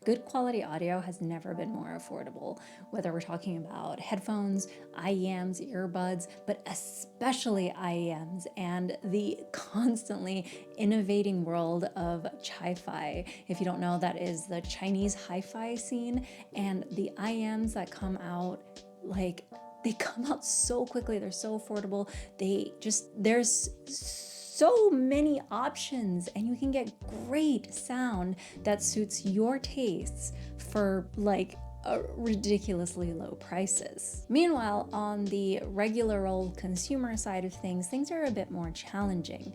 Good quality audio has never been more affordable, whether we're talking about headphones, IEMs, earbuds, but especially IEMs and the constantly innovating world of Chi-Fi. If you don't know, that is the Chinese hi-fi scene, and the IEMs that come out, they come out so quickly, they're so affordable, there's so many options, and you can get great sound that suits your tastes for ridiculously low prices. Meanwhile, on the regular old consumer side of things, things are a bit more challenging.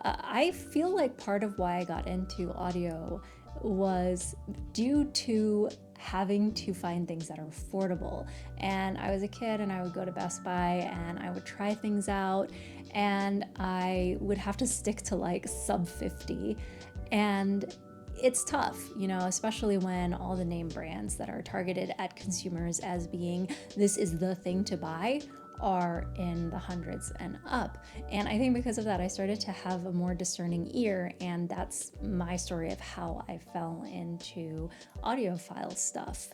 I feel like part of why I got into audio was due to having to find things that are affordable. And I was a kid and I would go to Best Buy and I would try things out, and I would have to stick to like sub 50. And it's tough, especially when all the name brands that are targeted at consumers as being this is the thing to buy are in the hundreds and up. And I think because of that, I started to have a more discerning ear, and that's my story of how I fell into audiophile stuff.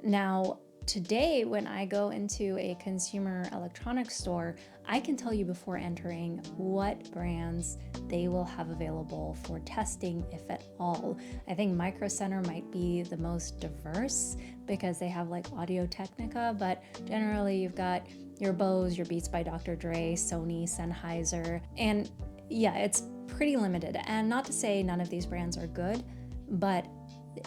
Now, today, when I go into a consumer electronics store, I can tell you before entering what brands they will have available for testing, if at all. I think Micro Center might be the most diverse because they have like Audio-Technica, but generally you've got your Bose, your Beats by Dr. Dre, Sony, Sennheiser, and yeah, it's pretty limited. And not to say none of these brands are good, but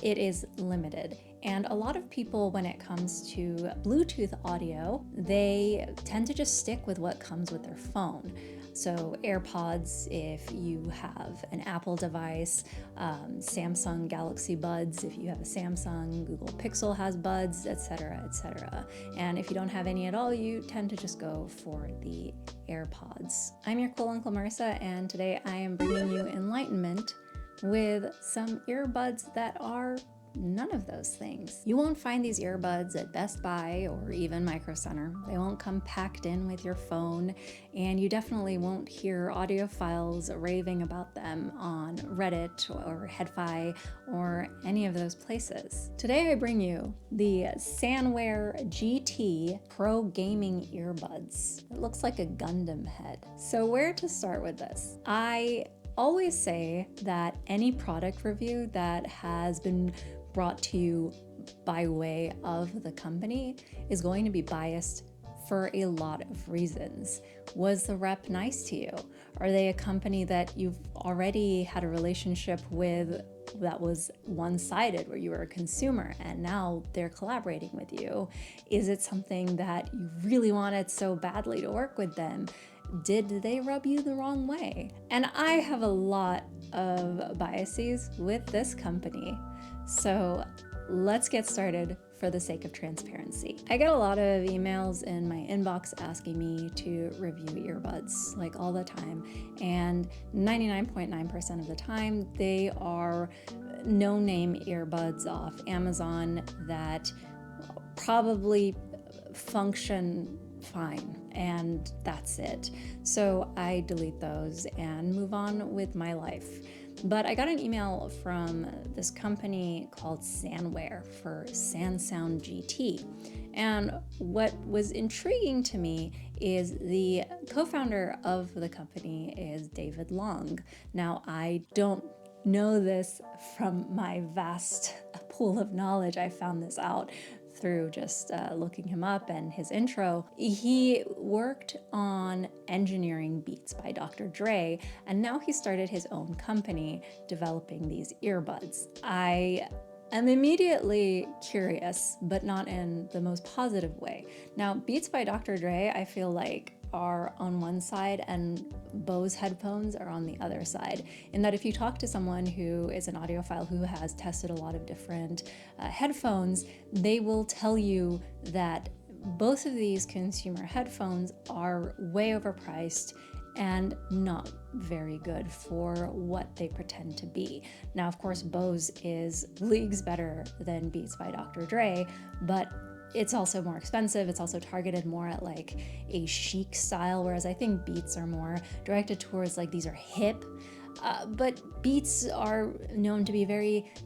it is limited. And a lot of people, when it comes to Bluetooth audio, they tend to just stick with what comes with their phone. So AirPods, if you have an Apple device, Samsung Galaxy Buds, if you have a Samsung, Google Pixel has Buds, etc., etc. And if you don't have any at all, you tend to just go for the AirPods. I'm your Cool Uncle Marisa, and today I am bringing you enlightenment with some earbuds that are none of those things. You won't find these earbuds at Best Buy or even Micro Center. They won't come packed in with your phone, and you definitely won't hear audiophiles raving about them on Reddit or HeadFi or any of those places. Today I bring you the SANWEAR-GT Pro Gaming Earbuds. It looks like a Gundam head. So where to start with this? I always say that any product review that has been brought to you by way of the company is going to be biased for a lot of reasons. Was the rep nice to you? Are they a company that you've already had a relationship with that was one-sided, where you were a consumer and now they're collaborating with you? Is it something that you really wanted so badly to work with them? Did they rub you the wrong way? And I have a lot of biases with this company. So let's get started for the sake of transparency. I get a lot of emails in my inbox asking me to review earbuds like all the time. And 99.9% of the time, they are no-name earbuds off Amazon that probably function fine, and that's it. So I delete those and move on with my life. But I got an email from this company called SANWEAR for SANSOUND-GT. And what was intriguing to me is the co-founder of the company is David Long. Now, I don't know this from my vast pool of knowledge. I found this out through just looking him up and his intro. He worked on engineering Beats by Dr. Dre, and now he started his own company developing these earbuds. I am immediately curious, but not in the most positive way. Now, Beats by Dr. Dre, I feel like are on one side and Bose headphones are on the other side. In that if you talk to someone who is an audiophile who has tested a lot of different headphones, they will tell you that both of these consumer headphones are way overpriced and not very good for what they pretend to be. Now, of course, Bose is leagues better than Beats by Dr. Dre, but it's also more expensive. It's also targeted more at like a chic style, whereas I think Beats are more directed towards like these are hip But beats are known to be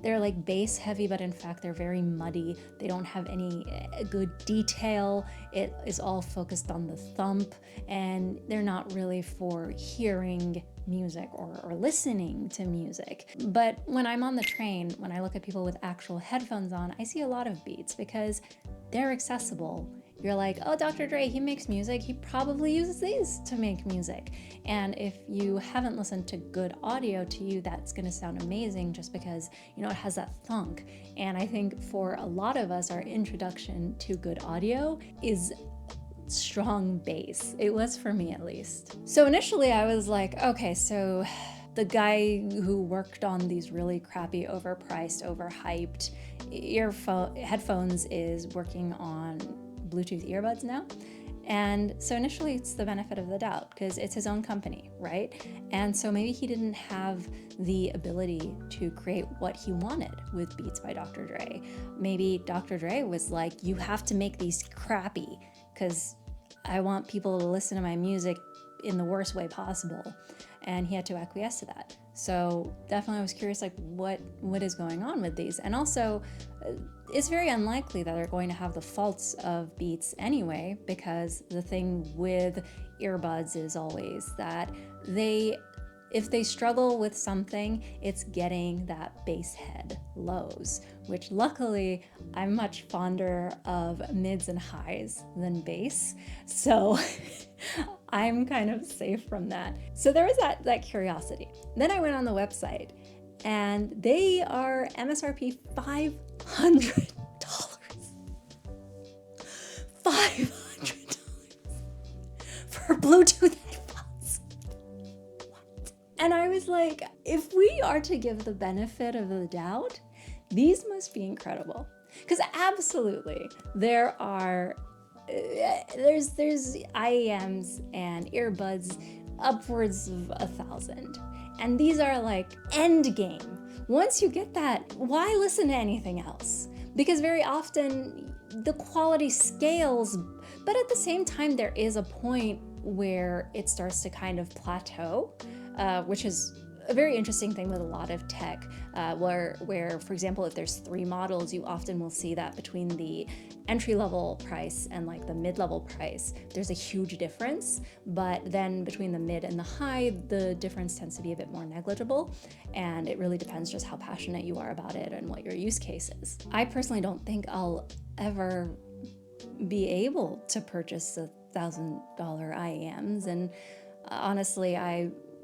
they're like bass heavy, but in fact they're very muddy. They don't have any good detail. It is all focused on the thump, and they're not really for hearing music or listening to music. But when I'm on the train, when I look at people with actual headphones on, I see a lot of beats because they're accessible. You're like, oh, Dr. Dre, he makes music. He probably uses these to make music. And if you haven't listened to good audio, to you, that's gonna sound amazing just because, you know, it has that thunk. And I think for a lot of us, our introduction to good audio is strong bass. It was for me at least. So initially I was like, okay, so the guy who worked on these really crappy, overpriced, overhyped headphones is working on Bluetooth earbuds now. And so initially it's the benefit of the doubt because it's his own company, right? And so maybe he didn't have the ability to create what he wanted with Beats by Dr. Dre. Maybe Dr. Dre was like, you have to make these crappy because I want people to listen to my music in the worst way possible. And he had to acquiesce to that. So definitely I was curious, like what is going on with these? And also it's very unlikely that they're going to have the faults of Beats anyway, because the thing with earbuds is always that if they struggle with something, it's getting that bass head lows, which luckily I'm much fonder of mids and highs than bass. So I'm kind of safe from that. So there was that curiosity. Then I went on the website and they are MSRP $500. $500 for Bluetooth headphones. What? And I was like, if we are to give the benefit of the doubt, these must be incredible. Because absolutely, there's IEMs and earbuds upwards of 1,000. And these are like end game. Once you get that, why listen to anything else? Because very often the quality scales, but at the same time, there is a point where it starts to kind of plateau, which is a very interesting thing with a lot of tech, where, for example, if there's 3 models, you often will see that between the entry-level price and like the mid-level price, there's a huge difference. But then between the mid and the high, the difference tends to be a bit more negligible. And it really depends just how passionate you are about it and what your use case is. I personally don't think I'll ever be able to purchase $1,000 IEMs. And honestly,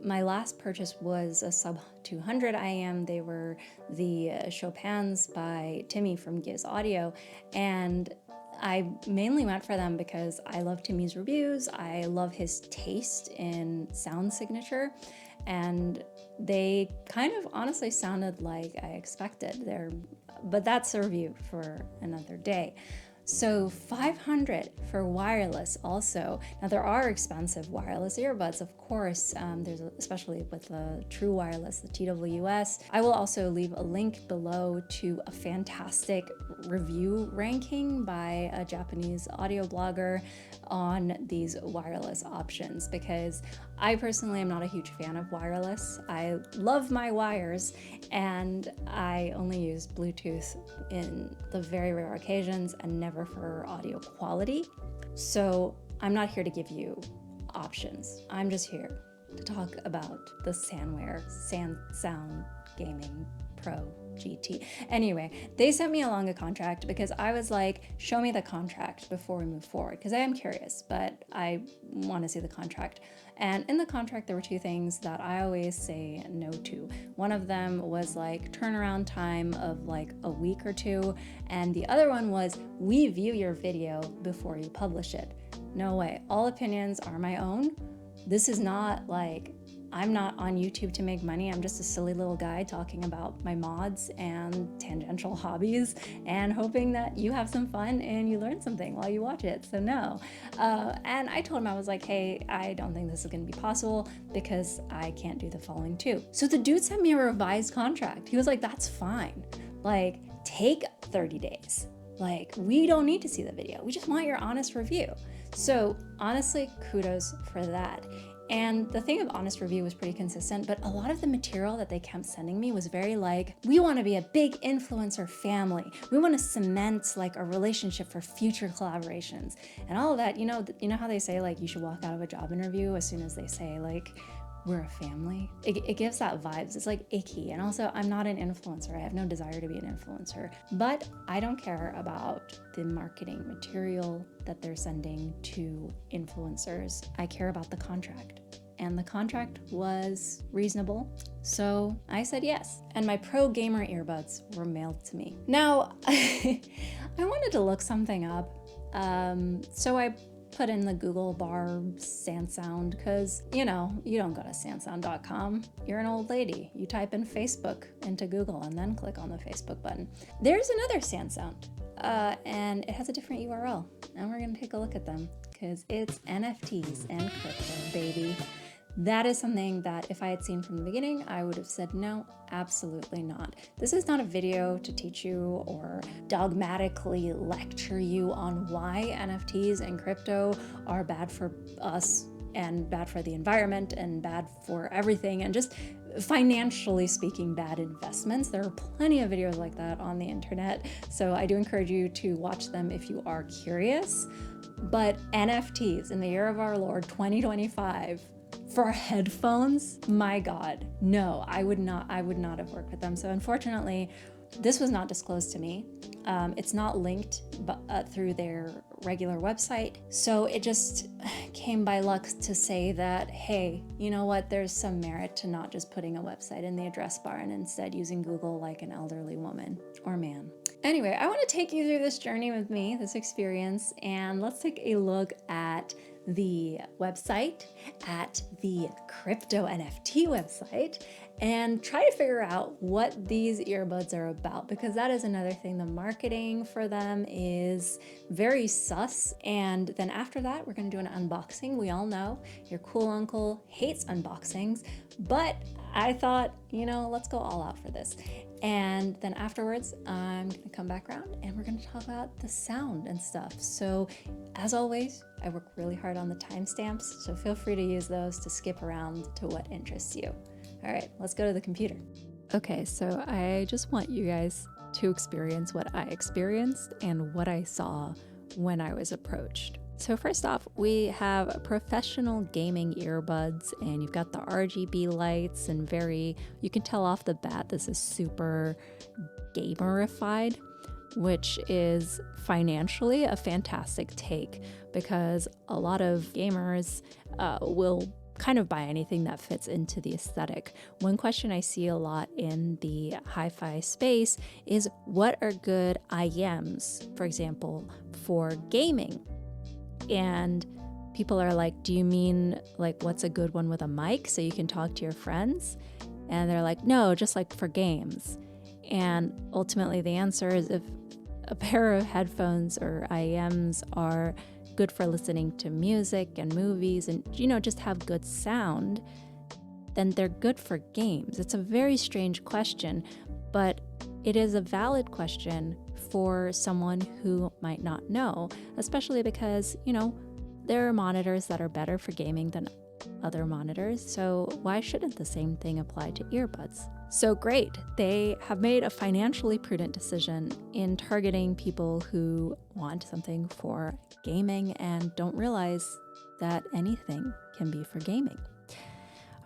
my last purchase was a sub 200 IEM. They were the Chopins by Timmy from Giz Audio. And I mainly went for them because I love Timmy's reviews. I love his taste in sound signature. And they kind of honestly sounded like I expected. But that's a review for another day. So $500 for wireless also. Now there are expensive wireless earbuds, of course. Especially with the True Wireless, the TWS. I will also leave a link below to a fantastic review ranking by a Japanese audio blogger on these wireless options, because I personally am not a huge fan of wireless. I love my wires, and I only use Bluetooth in the very rare occasions and never for audio quality. So I'm not here to give you options. I'm just here to talk about the Sound Gaming Pro GT. Anyway, they sent me along a contract because I was like, show me the contract before we move forward, because I am curious, but I want to see the contract. And in the contract, there were 2 things that I always say no to. One of them was like turnaround time of like a week or 2. And the other one was, we view your video before you publish it. No way. All opinions are my own. This is not like, I'm not on YouTube to make money. I'm just a silly little guy talking about my mods and tangential hobbies and hoping that you have some fun and you learn something while you watch it. So no. And I told him, I was like, hey, I don't think this is going to be possible because I can't do the following 2. So the dude sent me a revised contract. He was like, that's fine. Like, take 30 days. Like, we don't need to see the video. We just want your honest review. So honestly, kudos for that. And the thing of honest review was pretty consistent, but a lot of the material that they kept sending me was very like, we want to be a big influencer family. We want to cement like a relationship for future collaborations and all of that. You know how they say like you should walk out of a job interview as soon as they say like, we're a family. It gives that vibes. It's like icky. And also, I'm not an influencer. I have no desire to be an influencer, but I don't care about the marketing material that they're sending to influencers. I care about the contract. And the contract was reasonable, so I said yes. And my pro gamer earbuds were mailed to me. Now, I wanted to look something up, so I put in the Google bar SANSOUND because, you don't go to sansound.com. You're an old lady. You type in Facebook into Google and then click on the Facebook button. There's another SANSOUND, and it has a different URL. And we're going to take a look at them because it's NFTs and crypto, baby. That is something that if I had seen from the beginning, I would have said, no, absolutely not. This is not a video to teach you or dogmatically lecture you on why NFTs and crypto are bad for us and bad for the environment and bad for everything and just financially speaking, bad investments. There are plenty of videos like that on the internet. So I do encourage you to watch them if you are curious. But NFTs in the year of our Lord, 2025, for headphones, my God, no, I would not have worked with them. So unfortunately, this was not disclosed to me. It's not linked through their regular website. So it just came by luck to say that, hey, you know what? There's some merit to not just putting a website in the address bar and instead using Google like an elderly woman or man. Anyway, I want to take you through this journey with me, this experience, and let's take a look at the website, at the crypto NFT website, and try to figure out what these earbuds are about, because that is another thing. The marketing for them is very sus. And then after that, we're going to do an unboxing. We all know your cool uncle hates unboxings, but I thought, let's go all out for this. And then afterwards, I'm going to come back around and we're going to talk about the sound and stuff. So as always, I work really hard on the timestamps, so feel free to use those to skip around to what interests you. All right, let's go to the computer. Okay, so I just want you guys to experience what I experienced and what I saw when I was approached. So first off, we have professional gaming earbuds, and you've got the RGB lights and you can tell off the bat this is super gamerified, which is financially a fantastic take because a lot of gamers will kind of buy anything that fits into the aesthetic. One question I see a lot in the hi-fi space is what are good IEMs, for example, for gaming? And people are like, do you mean like what's a good one with a mic so you can talk to your friends? And they're like, no, just like for games. And ultimately the answer is if a pair of headphones or IEMs are good for listening to music and movies and, just have good sound, then they're good for games. It's a very strange question, but it is a valid question for someone who might not know, especially because, there are monitors that are better for gaming than other monitors. So why shouldn't the same thing apply to earbuds? So great, they have made a financially prudent decision in targeting people who want something for gaming and don't realize that anything can be for gaming.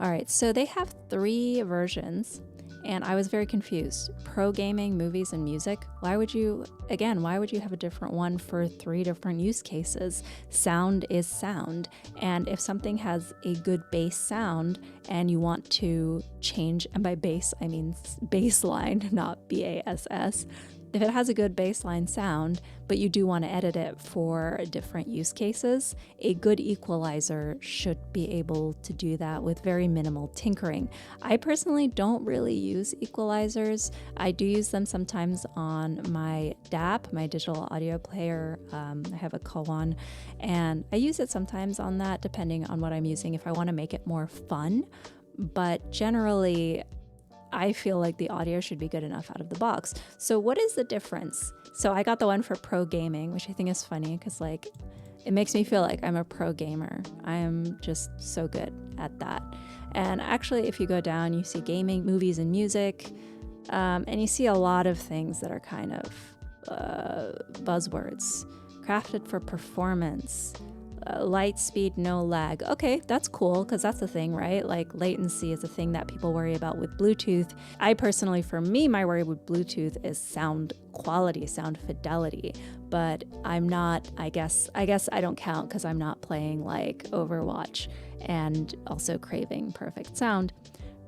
All right, so they have 3 versions, and I was very confused. Pro gaming, movies, and music. Why would you have a different one for 3 different use cases? Sound is sound. And if something has a good bass sound and you want to change, and by bass, I mean baseline, not BASS. If it has a good baseline sound, but you do want to edit it for different use cases, a good equalizer should be able to do that with very minimal tinkering. I personally don't really use equalizers. I do use them sometimes on my DAP, my digital audio player. I have a Koan, and I use it sometimes on that depending on what I'm using if I want to make it more fun. But generally, I feel like the audio should be good enough out of the box. So what is the difference? So I got the one for pro gaming, which I think is funny because it makes me feel like I'm a pro gamer. I am just so good at that. And actually, if you go down, you see gaming, movies, and music, and you see a lot of things that are kind of buzzwords. Crafted for performance, light speed, no lag. Okay, that's cool, because that's the thing, right? Like latency is a thing that people worry about with Bluetooth. I personally, for me, my worry with Bluetooth is sound quality, sound fidelity. But I'm not, I guess I don't count because I'm not playing like Overwatch and also craving perfect sound.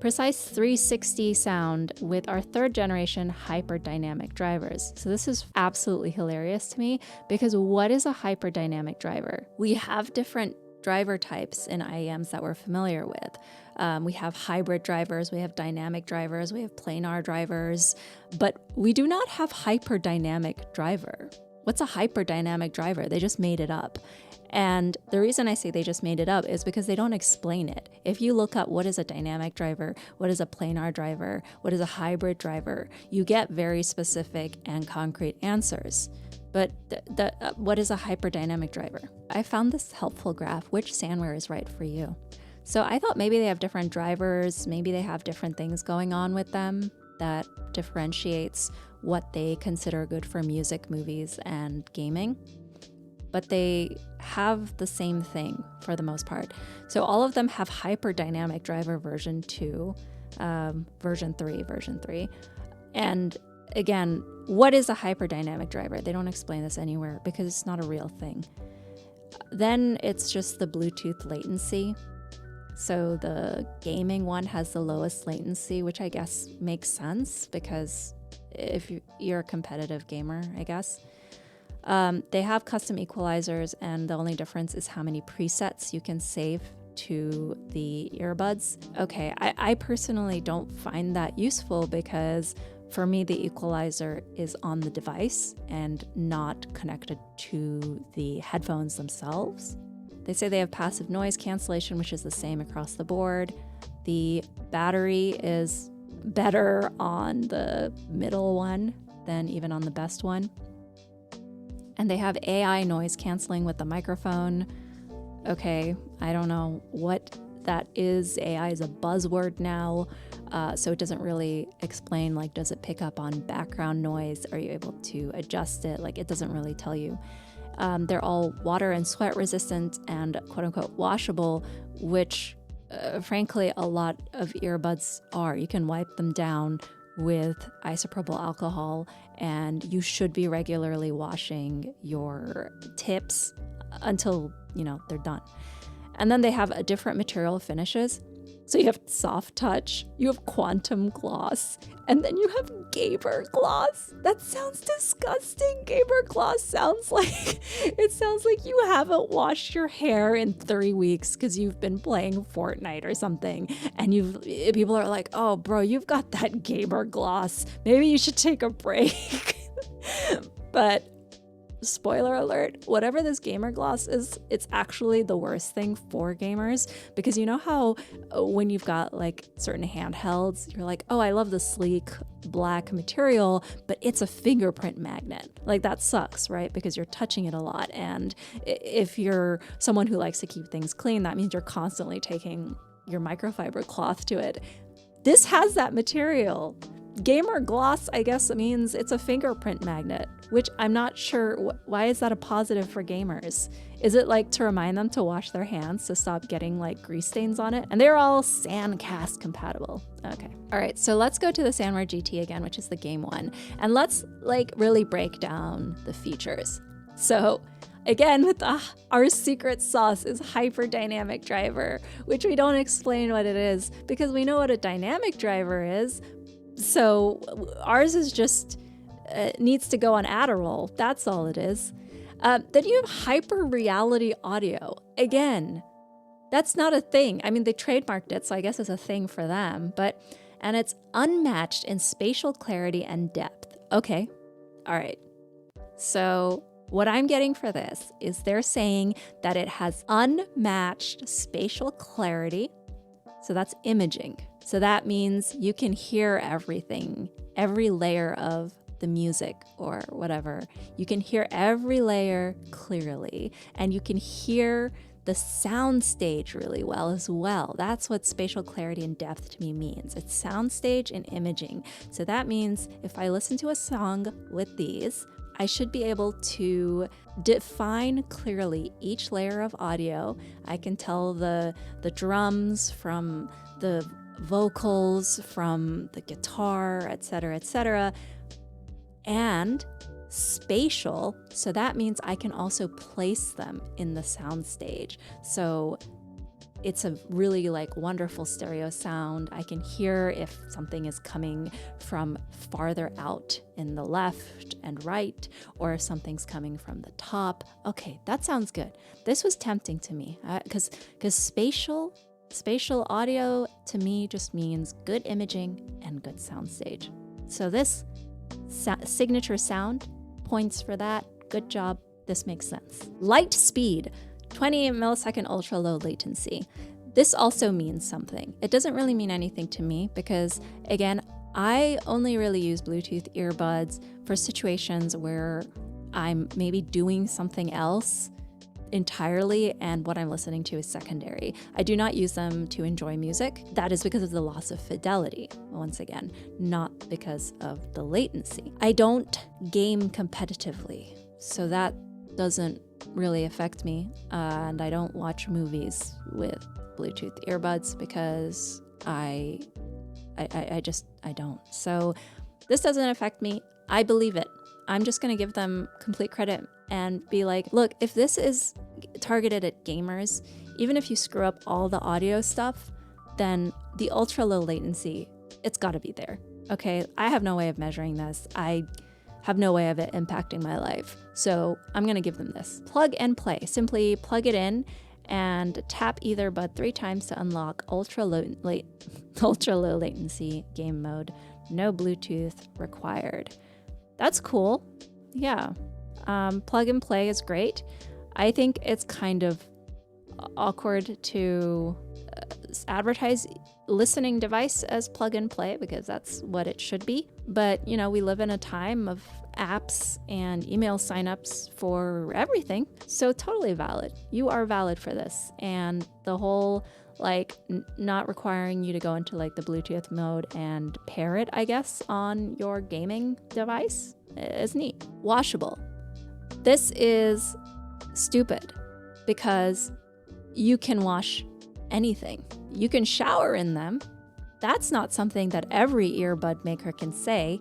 Precise 360 sound with our 3rd generation hyperdynamic drivers. So this is absolutely hilarious to me, because what is a hyperdynamic driver? We have different driver types in IEMs that we're familiar with. We have hybrid drivers, we have dynamic drivers, we have planar drivers, but we do not have hyperdynamic driver. What's a hyperdynamic driver? They just made it up. And the reason I say they just made it up is because they don't explain it. If you look up what is a dynamic driver, what is a planar driver, what is a hybrid driver, you get very specific and concrete answers. But what is a hyperdynamic driver? I found this helpful graph, which SANWEAR is right for you. So I thought maybe they have different drivers, maybe they have different things going on with them that differentiates what they consider good for music, movies, and gaming. But they have the same thing for the most part. So all of them have hyperdynamic driver version 2, version 3. And again, what is a hyperdynamic driver? They don't explain this anywhere because it's not a real thing. Then it's just the Bluetooth latency. So the gaming one has the lowest latency, which I guess makes sense because if you're a competitive gamer, I guess. They have custom equalizers, and the only difference is how many presets you can save to the earbuds. Okay, I personally don't find that useful because for me, the equalizer is on the device and not connected to the headphones themselves. They say they have passive noise cancellation, which is the same across the board. The battery is better on the middle one than even on the best one. And they have AI noise canceling with the microphone. Okay, I don't know what that is. AI is a buzzword now, so it doesn't really explain, like, does it pick up on background noise? Are you able to adjust it? Like, it doesn't really tell you. They're all water and sweat resistant and quote unquote washable, which frankly, a lot of earbuds are. You can wipe them down with isopropyl alcohol, and you should be regularly washing your tips until, they're done. And then they have different material finishes. So you have soft touch, you have quantum gloss, and then you have gamer gloss. That sounds disgusting. Gamer gloss sounds like you haven't washed your hair in 3 weeks because you've been playing Fortnite or something. And people are like, "Oh, bro, you've got that gamer gloss. Maybe you should take a break." But spoiler alert, whatever this gamer gloss is, it's actually the worst thing for gamers, because you know how when you've got like certain handhelds, you're like, oh, I love the sleek black material, but it's a fingerprint magnet. Like, that sucks, right? Because you're touching it a lot. And if you're someone who likes to keep things clean, that means you're constantly taking your microfiber cloth to it. This has that material. Gamer gloss, I guess it means it's a fingerprint magnet, which I'm not sure. Why is that a positive for gamers? Is it like to remind them to wash their hands to stop getting like grease stains on it? And they're all SANCAST compatible. Okay. All right. So let's go to the SANWEAR-GT again, which is the game one. And let's like really break down the features. So again, with our secret sauce is hyperdynamic driver, which we don't explain what it is because we know what a dynamic driver is. So ours is just needs to go on Adderall. That's all it is. Then you have hyper reality audio. Again, that's not a thing. I mean, they trademarked it, so I guess it's a thing for them. And it's unmatched in spatial clarity and depth. Okay, all right. So what I'm getting for this is they're saying that it has unmatched spatial clarity. So that's imaging. So that means you can hear everything, every layer of the music or whatever, you can hear every layer clearly, and you can hear the sound stage really well as well. That's what spatial clarity and depth to me means. It's sound stage and imaging. So that means if I listen to a song with these, I should be able to define clearly each layer of audio. I can tell the drums from the vocals, from the guitar, etc., etc. And spatial, so that means I can also place them in the sound stage. So it's a really like wonderful stereo sound. I can hear if something is coming from farther out in the left and right, or if something's coming from the top. Okay, that sounds good. This was tempting to me because spatial audio to me just means good imaging and good sound stage. So this signature sound, points for that. Good job. This makes sense. Light speed, 20 millisecond ultra low latency. This also means something. It doesn't really mean anything to me because, again, I only really use Bluetooth earbuds for situations where I'm maybe doing something else entirely and what I'm listening to is secondary. I do not use them to enjoy music. That is because of the loss of fidelity, once again, not because of the latency. I don't game competitively, so that doesn't really affect me. And I don't watch movies with Bluetooth earbuds because I don't. So this doesn't affect me. I believe it. I'm just going to give them complete credit and be like, look, if this is targeted at gamers, even if you screw up all the audio stuff, then the ultra low latency, it's got to be there. Okay, I have no way of measuring this. I have no way of it impacting my life. So I'm going to give them this. Plug and play. Simply plug it in and tap either bud 3 times to unlock ultra low latency game mode. No Bluetooth required. That's cool. Yeah. Plug and play is great. I think it's kind of awkward to advertise listening device as plug and play because that's what it should be. But, you know, we live in a time of apps and email signups for everything. So totally valid. You are valid for this. And the whole like not requiring you to go into like the Bluetooth mode and pair it, I guess, on your gaming device is neat. Washable. This is stupid because you can wash anything. You can shower in them. That's not something that every earbud maker can say,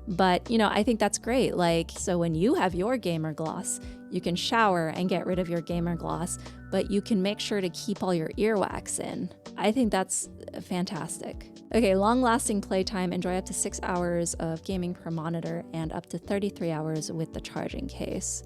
but you know, I think that's great. Like, so when you have your gamer gloss, you can shower and get rid of your gamer gloss, but you can make sure to keep all your earwax in. I think that's fantastic. Okay, long-lasting playtime. Enjoy up to 6 hours of gaming per monitor and up to 33 hours with the charging case.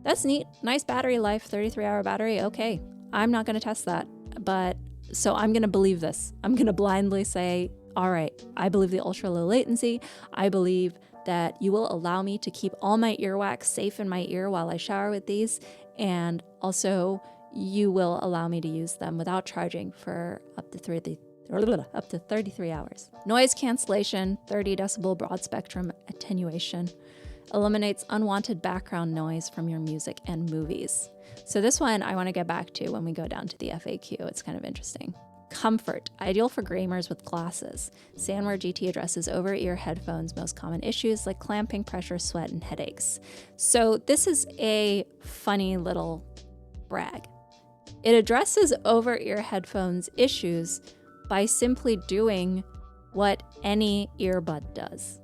That's neat. Nice battery life, 33-hour battery. Okay, I'm not going to test that, but so I'm going to believe this. I'm going to blindly say, all right, I believe the ultra low latency. I believe that you will allow me to keep all my earwax safe in my ear while I shower with these, and also you will allow me to use them without charging for up to 33 hours. Noise cancellation, 30 decibel broad spectrum attenuation. Eliminates unwanted background noise from your music and movies. So this one I want to get back to when we go down to the FAQ. It's kind of interesting. Comfort, ideal for gamers with glasses. SANWEAR-GT addresses over-ear headphones' most common issues like clamping, pressure, sweat, and headaches. So this is a funny little brag. It addresses over-ear headphones issues by simply doing what any earbud does.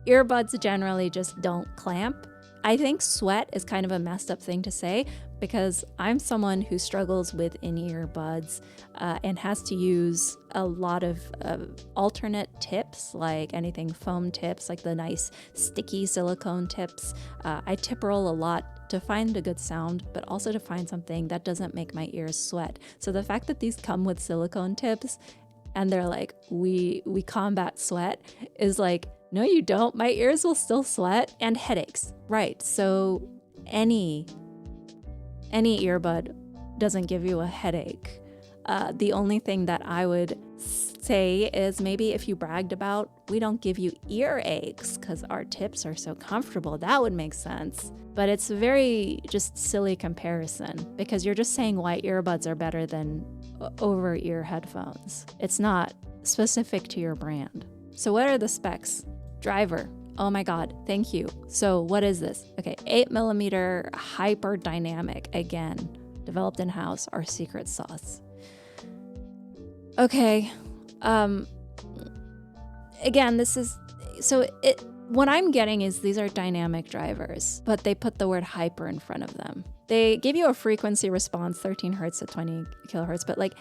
Earbuds generally just don't clamp. I think sweat is kind of a messed up thing to say because I'm someone who struggles with in-ear buds and has to use a lot of alternate tips, like anything foam tips, like the nice sticky silicone tips. I tip roll a lot to find a good sound, but also to find something that doesn't make my ears sweat. So the fact that these come with silicone tips and they're like, we combat sweat is like, no, you don't. My ears will still sweat. And headaches. Right. So any earbud doesn't give you a headache. The only thing that I would say is maybe if you bragged about, we don't give you ear aches because our tips are so comfortable, that would make sense. But it's a very just silly comparison because you're just saying why earbuds are better than over-ear headphones. It's not specific to your brand. So what are the specs? Driver. Oh my God, thank you. So what is this? Okay, 8mm hyper dynamic, again, developed in-house, our secret sauce. Okay, again, this is, so what I'm getting is these are dynamic drivers, but they put the word hyper in front of them. They give you a frequency response, 13 hertz to 20 kilohertz, but like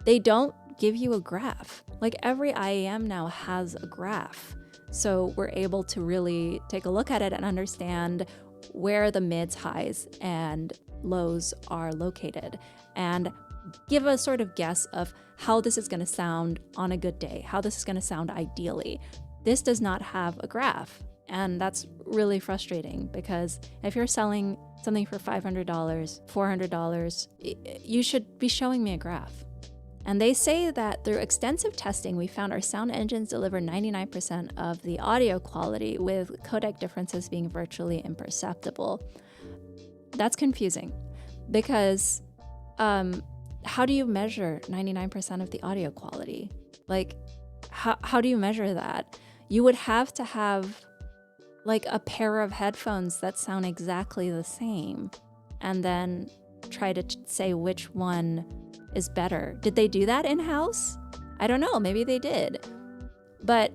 they don't give you a graph. Like every IEM now has a graph. So we're able to really take a look at it and understand where the mids, highs, and lows are located and give a sort of guess of how this is going to sound on a good day, how this is going to sound ideally. This does not have a graph, and that's really frustrating because if you're selling something for $500, $400, you should be showing me a graph. And they say that through extensive testing, we found our sound engines deliver 99% of the audio quality with codec differences being virtually imperceptible. That's confusing because how do you measure 99% of the audio quality? Like, how do you measure that? You would have to have like a pair of headphones that sound exactly the same and then try to say which one is better. Did they do that in-house? I don't know, maybe they did. But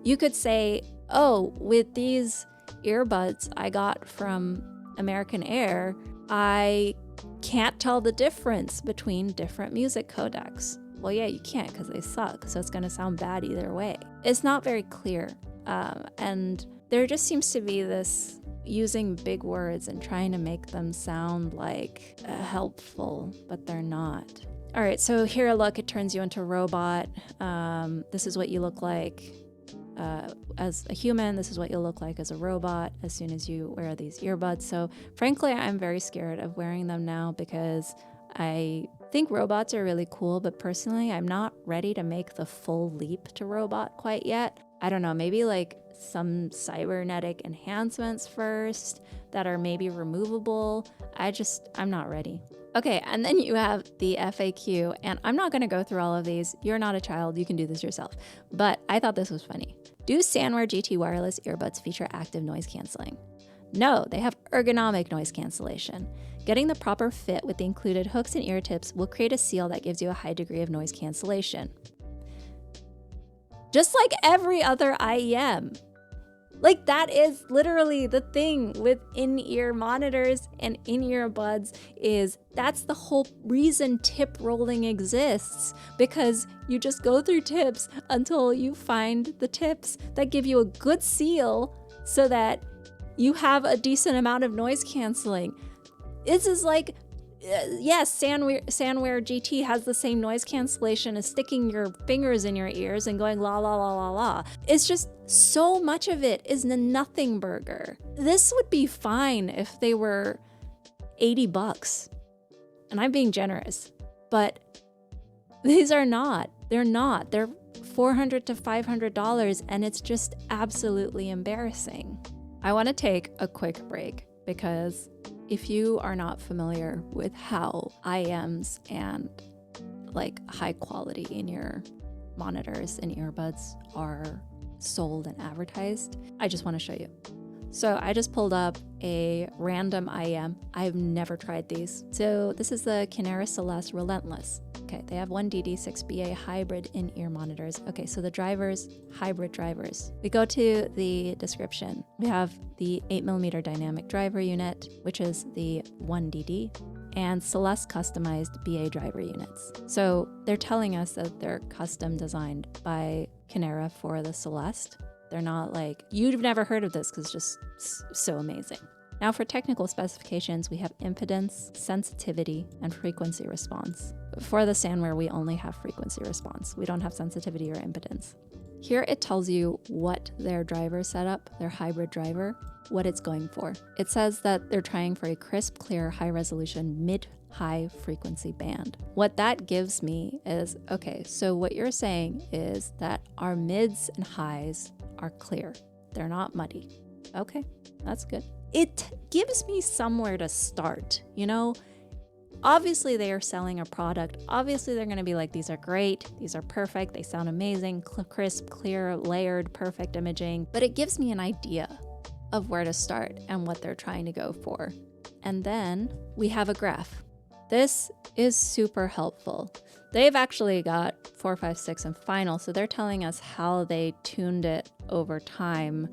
you could say, oh, with these earbuds I got from American Air, I can't tell the difference between different music codecs. Well, yeah, you can't because they suck, so it's going to sound bad either way. It's not very clear. And there just seems to be this using big words and trying to make them sound like helpful, but they're not. All right, so here, look, it turns you into a robot. This is what you look like as a human. This is what you'll look like as a robot as soon as you wear these earbuds. So frankly, I'm very scared of wearing them now because I think robots are really cool, but personally, I'm not ready to make the full leap to robot quite yet. I don't know, maybe like some cybernetic enhancements first that are maybe removable. I'm not ready. Okay, and then you have the FAQ, and I'm not gonna go through all of these. You're not a child, you can do this yourself. But I thought this was funny. Do SANWEAR-GT wireless earbuds feature active noise canceling? No, they have ergonomic noise cancellation. Getting the proper fit with the included hooks and ear tips will create a seal that gives you a high degree of noise cancellation. Just like every other IEM. Like that is literally the thing with in-ear monitors and in-ear buds is that's the whole reason tip rolling exists, because you just go through tips until you find the tips that give you a good seal so that you have a decent amount of noise canceling. This is like, yes, SANWEAR-GT has the same noise cancellation as sticking your fingers in your ears and going la la la la la. It's just so much of it is a nothing burger. This would be fine if they were $80. And I'm being generous, but these are not. They're not. They're $400 to $500, and it's just absolutely embarrassing. I want to take a quick break because if you are not familiar with how IEMs and like high quality in-ear monitors and earbuds are sold and advertised, I just want to show you. So I just pulled up a random IEM. I've never tried these. So this is the Kinera Celeste Relentless. Okay, they have 1DD6BA hybrid in-ear monitors. Okay, so the drivers, hybrid drivers. We go to the description. We have the 8mm dynamic driver unit, which is the 1DD, and Celeste customized BA driver units. So they're telling us that they're custom designed by Kinera for the Celeste. They're not like, you've never heard of this because it's just so amazing. Now for technical specifications, we have impedance, sensitivity, and frequency response. For the SANWEAR, we only have frequency response. We don't have sensitivity or impedance. Here it tells you what their driver setup, their hybrid driver, what it's going for. It says that they're trying for a crisp, clear, high resolution, mid high frequency band. What that gives me is, okay, so what you're saying is that our mids and highs are clear. They're not muddy. Okay, that's good. It gives me somewhere to start, you know? Obviously, they are selling a product. Obviously, they're going to be like, these are great. These are perfect. They sound amazing, crisp, clear, layered, perfect imaging. But it gives me an idea of where to start and what they're trying to go for. And then we have a graph. This is super helpful. They've actually got 4, 5, 6 and final. So they're telling us how they tuned it over time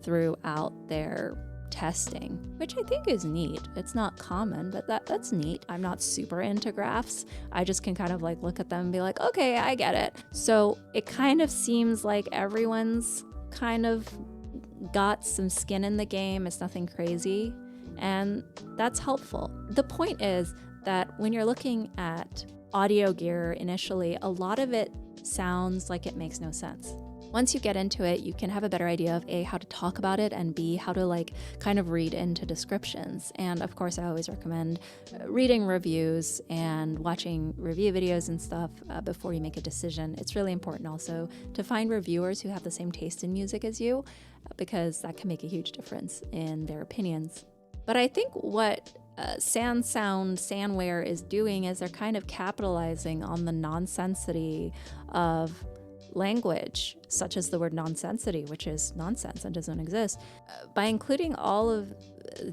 throughout their testing, which I think is neat. It's not common, but that's neat. I'm not super into graphs. I just can kind of like look at them and be like, okay, I get it. So it kind of seems like everyone's kind of got some skin in the game. It's nothing crazy, and that's helpful. The point is that when you're looking at audio gear initially, a lot of it sounds like it makes no sense. Once you get into it, you can have a better idea of A, how to talk about it, and B, how to like kind of read into descriptions. And of course, I always recommend reading reviews and watching review videos and stuff before you make a decision. It's really important also to find reviewers who have the same taste in music as you, because that can make a huge difference in their opinions. But I think what SANWEAR is doing is they're kind of capitalizing on the nonsensity of language, such as the word nonsensity, which is nonsense and doesn't exist, by including all of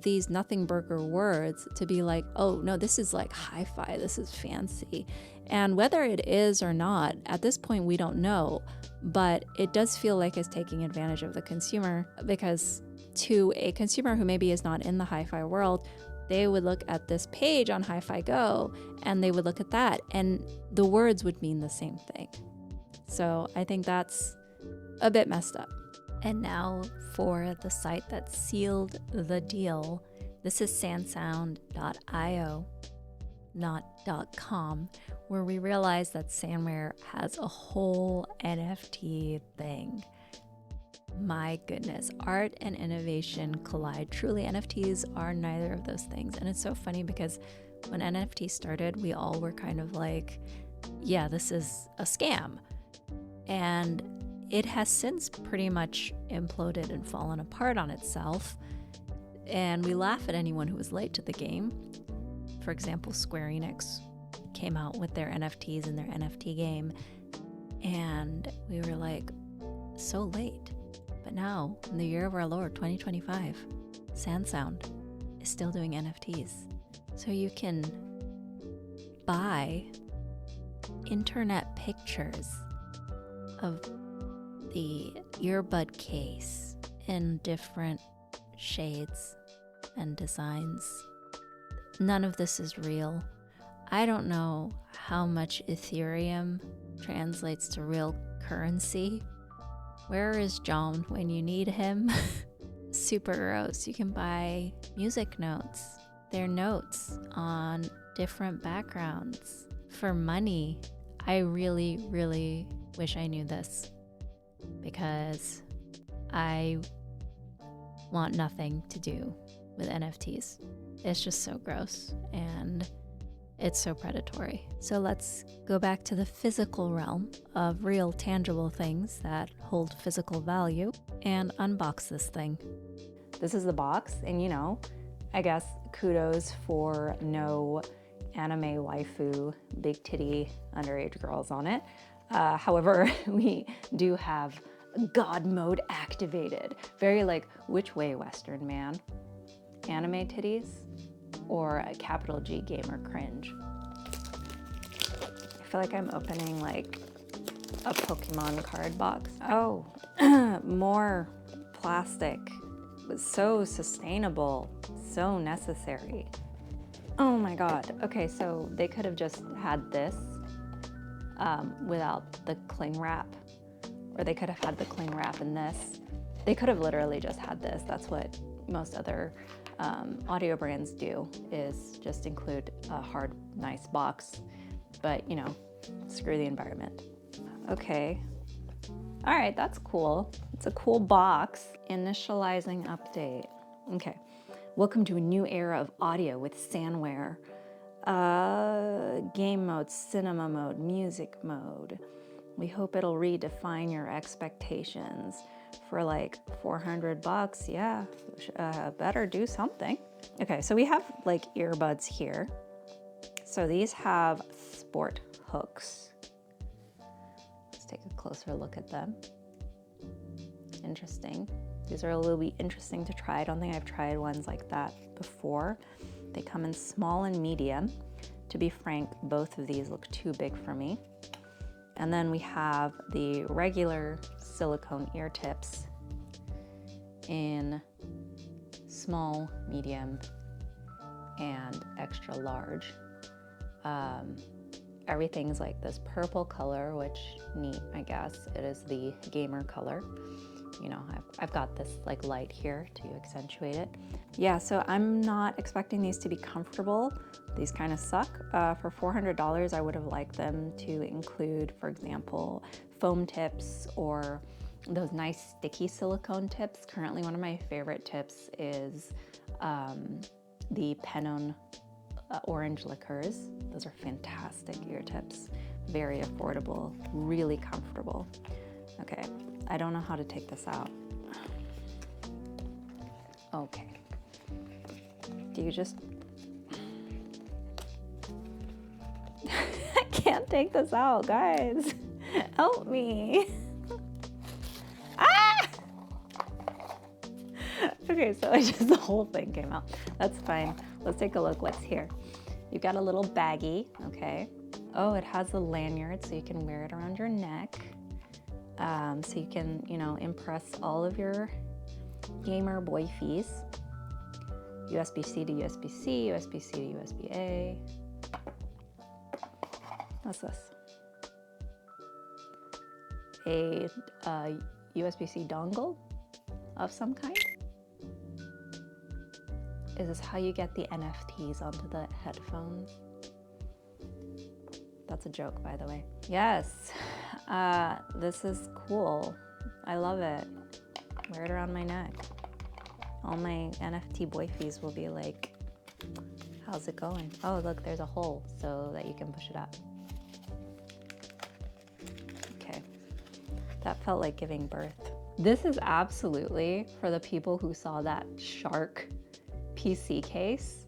these nothing burger words to be like, oh no, this is like hi-fi, this is fancy. And whether it is or not, at this point we don't know, but it does feel like it's taking advantage of the consumer, because to a consumer who maybe is not in the hi-fi world, they would look at this page on Hi-Fi Go and they would look at that and the words would mean the same thing. So I think that's a bit messed up. And now for the site that sealed the deal. This is sansound.io, not .com, where we realized that SANWEAR has a whole NFT thing. My goodness, art and innovation collide. Truly, NFTs are neither of those things. And it's so funny because when NFTs started, we all were kind of like, yeah, this is a scam. And it has since pretty much imploded and fallen apart on itself. And we laugh at anyone who was late to the game. For example, Square Enix came out with their NFTs in their NFT game. And we were like, so late. But now, in the year of our Lord, 2025, SANSOUND is still doing NFTs. So you can buy internet pictures of the earbud case in different shades and designs. None of this is real. I don't know how much Ethereum translates to real currency. Where is John when you need him? Super gross. You can buy music notes. They're notes on different backgrounds for money. I really, really wish I knew this, because I want nothing to do with NFTs. It's just so gross and it's so predatory. So let's go back to the physical realm of real tangible things that hold physical value and unbox this thing. This is the box, and you know, I guess kudos for no anime waifu, big titty, underage girls on it. However, we do have God mode activated. Very like, which way, Western man? Anime titties or a capital G gamer cringe? I feel like I'm opening like a Pokemon card box. Oh, more plastic. So sustainable, so necessary. Oh my God. Okay, so they could have just had this without the cling wrap, or they could have had the cling wrap in this. They could have literally just had this. That's what most other audio brands do, is just include a hard, nice box. But you know, screw the environment. Okay. All right, that's cool. It's a cool box. Initializing update. Okay. Welcome to a new era of audio with SANWEAR. Game mode, cinema mode, music mode. We hope it'll redefine your expectations. For like 400 bucks, yeah, better do something. Okay, so we have like earbuds here. So these have sport hooks. Let's take a closer look at them. Interesting. These are a little bit interesting to try. I don't think I've tried ones like that before. They come in small and medium. To be frank, both of these look too big for me. And then we have the regular silicone ear tips in small, medium, and extra large. Everything's like this purple color, which neat, I guess. It is the gamer color. You know, I've got this like light here to accentuate it. Yeah, so I'm not expecting these to be comfortable. These kind of suck. For $400, I would have liked them to include, for example, foam tips or those nice sticky silicone tips. Currently, one of my favorite tips is the Pennone orange liqueurs. Those are fantastic ear tips. Very affordable, really comfortable. Okay, I don't know how to take this out. Okay. Do you just... I can't take this out, guys. Help me. Ah! Okay, so the whole thing came out. That's fine. Let's take a look what's here. You've got a little baggie, okay. Oh, it has a lanyard so you can wear it around your neck. So you can, you know, impress all of your gamer boyfies. USB-C to USB-C, USB-C to USB-A. What's this? A USB-C dongle of some kind? Is this how you get the NFTs onto the headphones? That's a joke, by the way. Yes, this is cool. I love it. Wear it around my neck. All my NFT boyfies will be like, how's it going? Oh, look, there's a hole so that you can push it up. Okay, that felt like giving birth. This is absolutely for the people who saw that shark PC case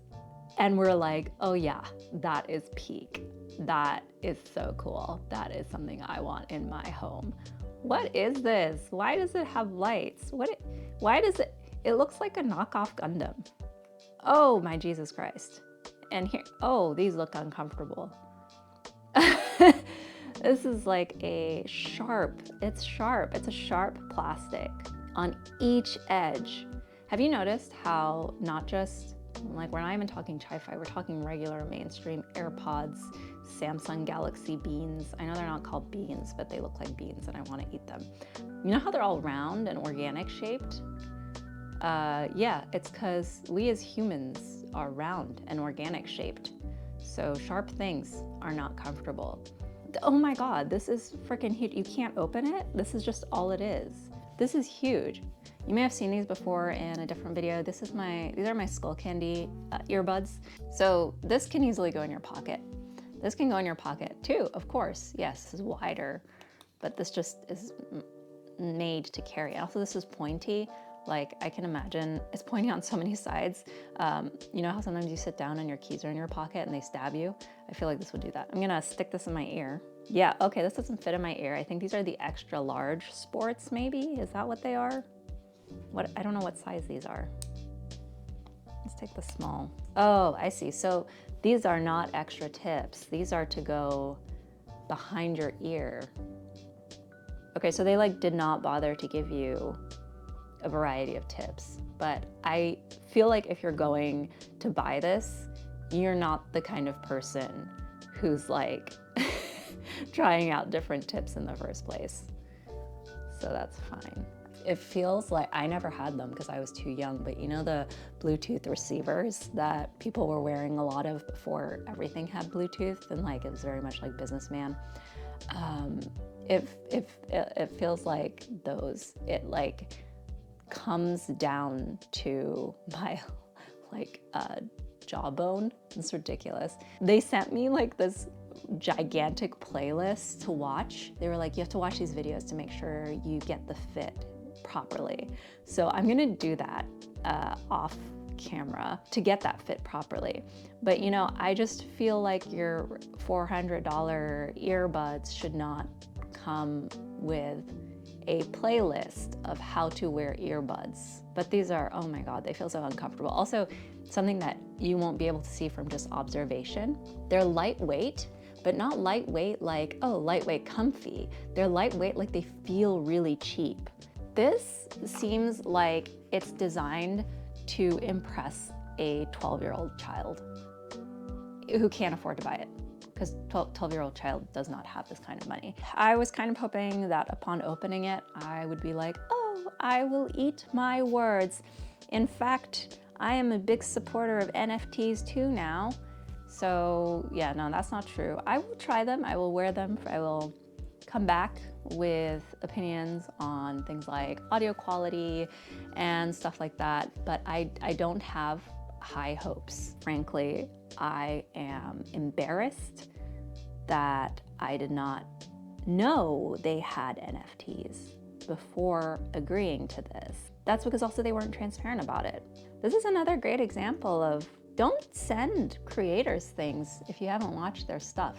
and we're like, oh yeah, that is peak. That is so cool. That is something I want in my home. What is this? Why does it have lights? Why does it looks like a knockoff Gundam. Oh my Jesus Christ. And here, oh, these look uncomfortable. This is like a sharp, it's sharp. It's a sharp plastic on each edge. Have you noticed how not just, like we're not even talking chi-fi, we're talking regular mainstream AirPods, Samsung Galaxy Beans. I know they're not called beans, but they look like beans and I want to eat them. You know how they're all round and organic shaped? Yeah, it's because we as humans are round and organic shaped. So sharp things are not comfortable. Oh my God, this is freaking huge. You can't open it. This is just all it is. This is huge. You may have seen these before in a different video. These are my Skull Candy earbuds. So this can easily go in your pocket. This can go in your pocket too, of course. Yes, this is wider, but this just is made to carry. Also, this is pointy. Like I can imagine it's pointy on so many sides. You know how sometimes you sit down and your keys are in your pocket and they stab you? I feel like this would do that. I'm gonna stick this in my ear. Yeah, okay, this doesn't fit in my ear. I think these are the extra large sports maybe. Is that what they are? What, I don't know what size these are. Let's take the small. Oh, I see. So these are not extra tips. These are to go behind your ear. Okay, so they like did not bother to give you a variety of tips, but I feel like if you're going to buy this, you're not the kind of person who's like trying out different tips in the first place. So that's fine. It feels like, I never had them because I was too young, but you know the Bluetooth receivers that people were wearing a lot of before everything had Bluetooth, and like it was very much like businessman. It feels like those, it like comes down to my like jawbone. It's ridiculous. They sent me like this gigantic playlist to watch. They were like, you have to watch these videos to make sure you get the fit properly. So I'm gonna do that off camera to get that fit properly. But you know, I just feel like your $400 earbuds should not come with a playlist of how to wear earbuds. But these are, oh my God, they feel so uncomfortable. Also, something that you won't be able to see from just observation, they're lightweight, but not lightweight like, oh, lightweight comfy. They're lightweight like they feel really cheap. This seems like it's designed to impress a 12-year-old child who can't afford to buy it, because 12-year-old child does not have this kind of money. I was kind of hoping that upon opening it, I would be like, oh, I will eat my words. In fact, I am a big supporter of NFTs too now. So yeah, no, that's not true. I will try them, I will wear them, I will come back with opinions on things like audio quality and stuff like that, but I don't have high hopes. Frankly, I am embarrassed that I did not know they had NFTs before agreeing to this. That's because also they weren't transparent about it. This is another great example of don't send creators things if you haven't watched their stuff.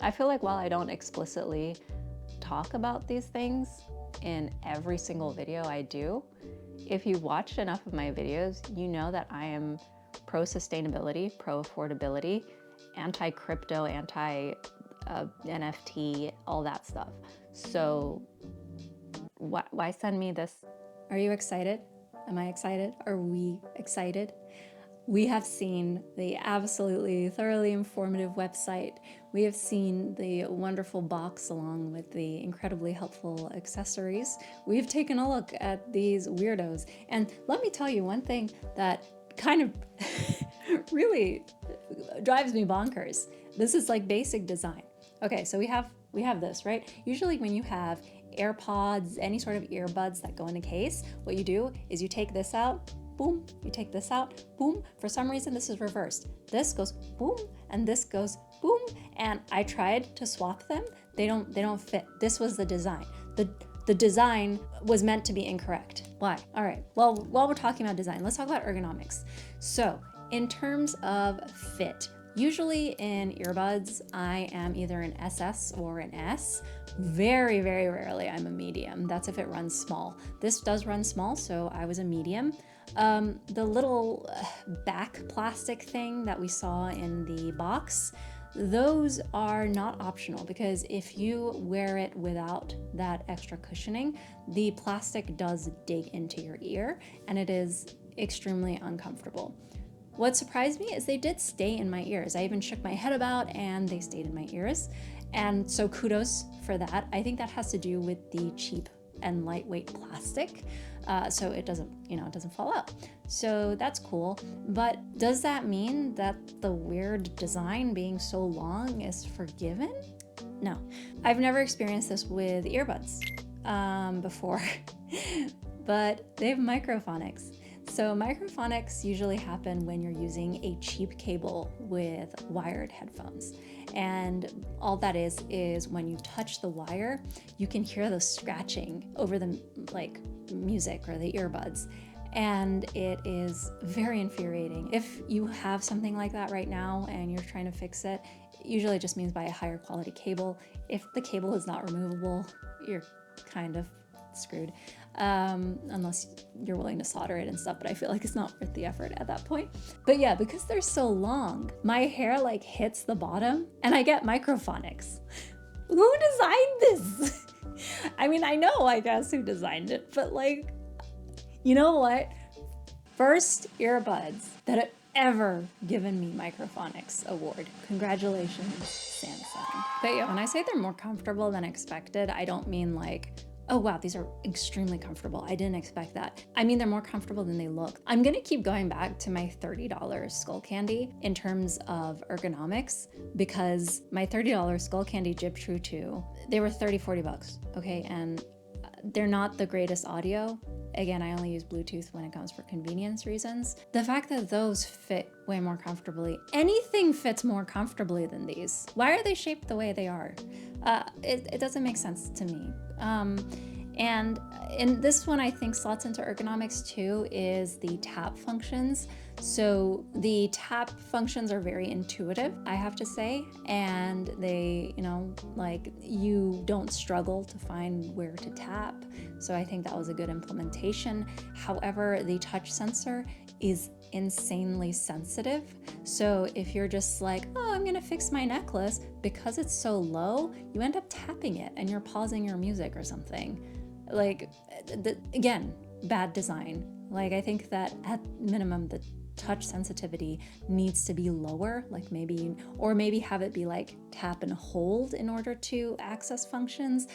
I feel like while I don't explicitly talk about these things in every single video I do, if you've watched enough of my videos, you know that I am pro-sustainability, pro-affordability, anti-crypto, anti-NFT, all that stuff. So why send me this? Are you excited? Am I excited? Are we excited? We have seen the absolutely thoroughly informative website. We have seen the wonderful box along with the incredibly helpful accessories. We've taken a look at these weirdos. And let me tell you one thing that kind of really drives me bonkers. This is like basic design. Okay, so we have this, right? Usually when you have AirPods, any sort of earbuds that go in a case, what you do is you take this out, boom, you take this out, boom. For some reason, this is reversed. This goes boom, and this goes boom. And I tried to swap them. They don't fit. This was the design. The design was meant to be incorrect. Why? All right, well, while we're talking about design, let's talk about ergonomics. So in terms of fit, usually in earbuds, I am either an SS or an S. Very, very rarely I'm a medium. That's if it runs small. This does run small, so I was a medium. The little back plastic thing that we saw in the box, those are not optional, because if you wear it without that extra cushioning, the plastic does dig into your ear and it is extremely uncomfortable. What surprised me is they did stay in my ears. I even shook my head about and they stayed in my ears. And so kudos for that. I think that has to do with the cheap and lightweight plastic. So it doesn't, it doesn't fall out. So that's cool. But does that mean that the weird design being so long is forgiven? No. I've never experienced this with earbuds before, but they have microphonics. So microphonics usually happen when you're using a cheap cable with wired headphones. And all that is when you touch the wire, you can hear the scratching over the music or the earbuds. And it is very infuriating. If you have something like that right now and you're trying to fix it, usually just means buy a higher quality cable. If the cable is not removable, you're kind of screwed. Unless you're willing to solder it and stuff, but I feel like it's not worth the effort at that point. But yeah, because they're so long, my hair hits the bottom and I get microphonics. Who designed this? I mean, I know, I guess, who designed it, but you know what? First earbuds that have ever given me microphonics award. Congratulations, Samsung. But yeah, when I say they're more comfortable than expected, I don't mean oh wow, these are extremely comfortable. I didn't expect that. I mean, they're more comfortable than they look. I'm gonna keep going back to my $30 Skull Candy in terms of ergonomics, because my $30 Skull Candy Jib True 2, they were $30, $40, okay? And they're not the greatest audio. again, I only use Bluetooth when it comes for convenience reasons. The fact that those fit way more comfortably, anything fits more comfortably than these. Why are they shaped the way they are? It doesn't make sense to me. And in this one, I think slots into ergonomics too is the tap functions. So the tap functions are very intuitive, I have to say, and they, like you don't struggle to find where to tap. So I think that was a good implementation. However, the touch sensor is insanely sensitive. So if you're just like, oh, I'm gonna fix my necklace, because it's so low, you end up tapping it and you're pausing your music or something. Like, again, bad design. Like, I think that at minimum, the touch sensitivity needs to be lower, like maybe have it be like tap and hold in order to access functions.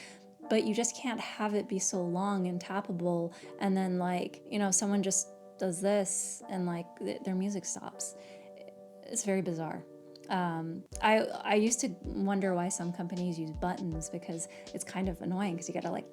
But you just can't have it be so long and tappable, and then like, someone just does this and like their music stops. It's very bizarre. I used to wonder why some companies use buttons, because it's kind of annoying because you gotta like,